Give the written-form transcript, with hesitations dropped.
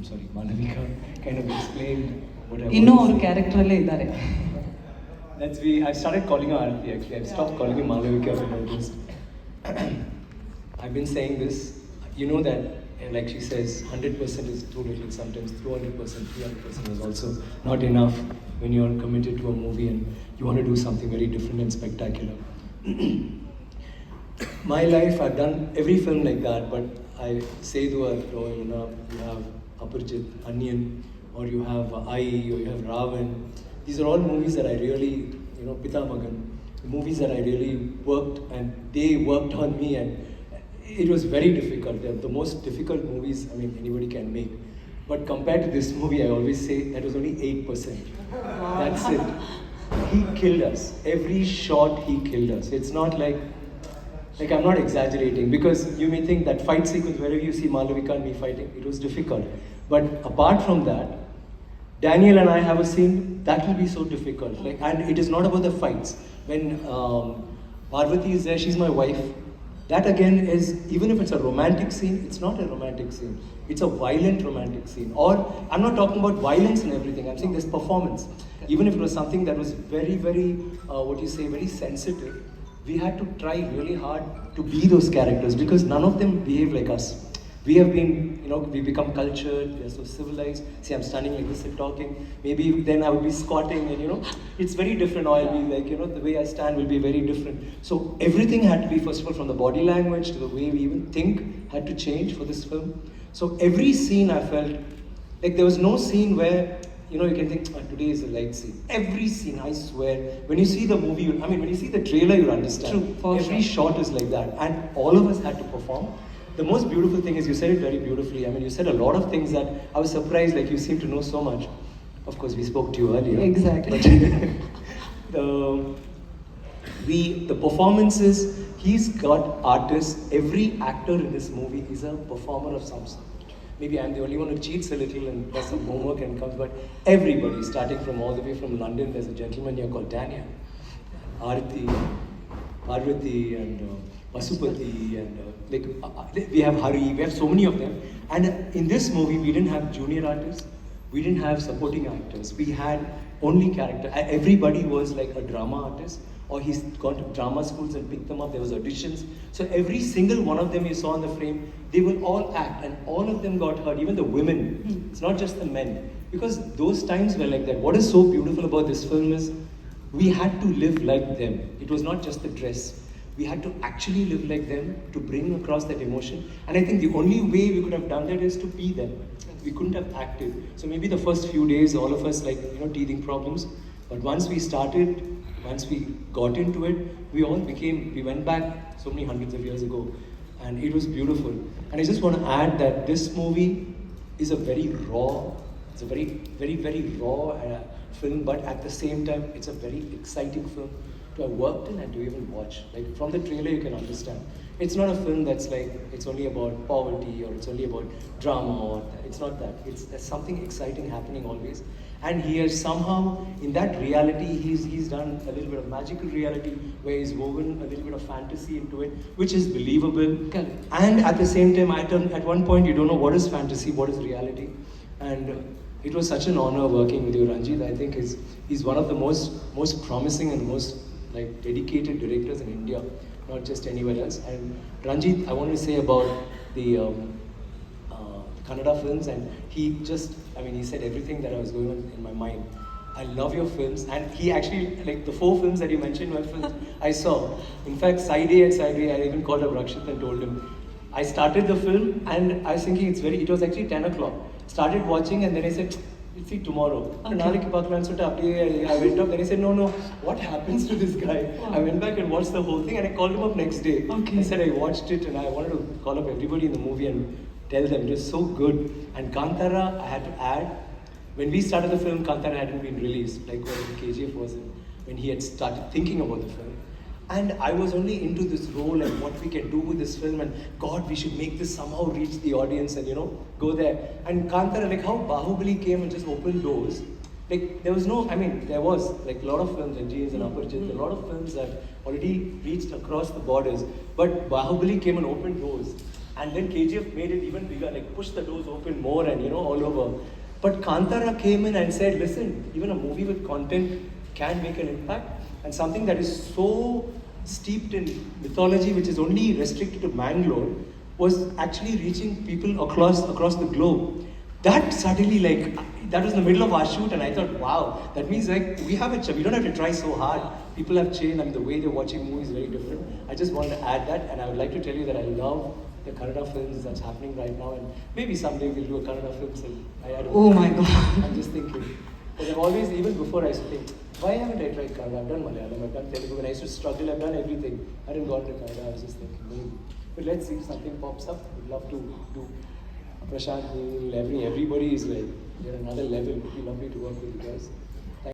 Sorry, Malavika kind of explained what I ಇನ್ನೂ wanted ಅವ್ರ to say. ಕ್ಯಾರೆಕ್ಟ್ರಲ್ಲೇ ಇದ್ದಾರೆ. I've started calling her Aarti actually. I've stopped calling her Malavika, I've noticed. I've been saying this. You know that, like she says, 100% is too little sometimes, 200%, 300% is also not enough when you're committed to a movie and you want to do something very different and spectacular. My life, I've done every film like that, but I say to her, oh, you have Aparjit, Onion, or you have Ai, or you have Ravan. These are all movies that I really, Pita Magan, movies that I really worked and they worked on me, and it was very difficult. They're the most difficult movies, anybody can make. But compared to this movie, I always say that was only 8%. That's it. He killed us. Every shot he killed us. It's not like I'm not exaggerating, because you may think that fight sequence, wherever you see Malavika and me fighting, it was difficult. But apart from that, Daniel and I have a scene that will be so difficult. And it is not about the fights. When Parvati is there, she's my wife. That again is, even if it's a romantic scene, it's not a romantic scene. It's a violent romantic scene. Or, I'm not talking about violence and everything. I'm saying this performance. Even if it was something that was very, very, very sensitive, we had to try really hard to be those characters, because none of them behave like us. We have been, we become cultured, we are so civilized. See, I'm standing like this and talking. Maybe then I would be squatting and, it's very different. Or I'll be like, the way I stand will be very different. So everything had to be, first of all, from the body language to the way we even think had to change for this film. So every scene I felt, like there was no scene where, you can think, today is a light scene. Every scene, I swear, when you see the movie, when you see the trailer, you'll understand. True, every shot is like that. And all of us had to perform. The most beautiful thing is, you said it very beautifully. You said a lot of things that I was surprised, like you seem to know so much. Of course, we spoke to you earlier. Exactly. The performances, he's got artists. Every actor in this movie is a performer of some sort. Maybe I'm the only one who cheats a little and does some homework and comes, but everybody, starting from all the way from London, there's a gentleman here called Daniel, Aarti, Parvati, and Pasupati, and we have Hari, we have so many of them. And in this movie, we didn't have junior artists, we didn't have supporting actors, we had only character. Everybody was like a drama artist, or he's gone to drama schools and picked them up. There was auditions. So every single one of them you saw in the frame, they will all act, and all of them got hurt, even the women. It's not just the men, because those times were like that. What is so beautiful about this film is, we had to live like them. It was not just the dress. We had to actually live like them to bring across that emotion. And I think the only way we could have done that is to be them. We couldn't have acted. So maybe the first few days, all of us teething problems. But once we started, once we got into it, we went back so many hundreds of years ago. And it was beautiful. And I just want to add that this movie is a very raw, it's a very, very, very raw film, but at the same time, it's a very exciting film to have worked in and to even watch. Like from the trailer, you can understand. It's not a film that's like, it's only about poverty or it's only about drama, or it's not that. There's something exciting happening always. And he has somehow, in that reality, he's done a little bit of magical reality where he's woven a little bit of fantasy into it, which is believable. And at the same time, at one point, you don't know what is fantasy, what is reality. And it was such an honor working with you, Ranjit. I think he's one of the most promising and most dedicated directors in India, not just anywhere else. And Ranjit, I want to say about the Kannada films, and he said everything that I was going on in my mind. I love your films, and he actually, the 4 films that you mentioned were films I saw. In fact, Side A, I even called up Rakshit and told him. I started the film, and I was thinking it was actually 10 o'clock. Started watching, and then I said, we'll see tomorrow. Okay. I went up, then he said, no, what happens to this guy? Wow. I went back and watched the whole thing, and I called him up next day. Okay. I said I watched it, and I wanted to call up everybody in the movie and tell them it was so good. And Kantara, I had to add, when we started the film, Kantara hadn't been released, like when KGF was in, when he had started thinking about the film. And I was only into this role and what we can do with this film, and God, we should make this somehow reach the audience and go there. And Kantara, how Bahubali came and just opened doors. There was no, there was a lot of films, like Jeans and Aparjit, a lot of films that already reached across the borders. But Bahubali came and opened doors. And then KGF made it even bigger, like pushed the doors open more and all over. But Kantara came in and said, listen, even a movie with content can make an impact. And something that is so steeped in mythology, which is only restricted to Mangalore, was actually reaching people across the globe. That suddenly, that was in the middle of our shoot, and I thought, wow, that means we have it. We don't have to try so hard. People have changed. I mean, the way they're watching movies is very different. I just wanted to add that, and I would like to tell you that I love the Kannada films that's happening right now, and maybe someday we'll do a Kannada film. So I don't Oh know. my God. I'm just thinking. But I've always, even before I used to think, why haven't I tried Kannada? I've done Malayalam, I've done Telugu. When I used to struggle, I've done everything. I didn't go on to Kannada. I was just thinking, maybe. But let's see if something pops up. We'd love to do. Prashant, Neil, everybody is like, you're another level. It would be lovely to work with you guys.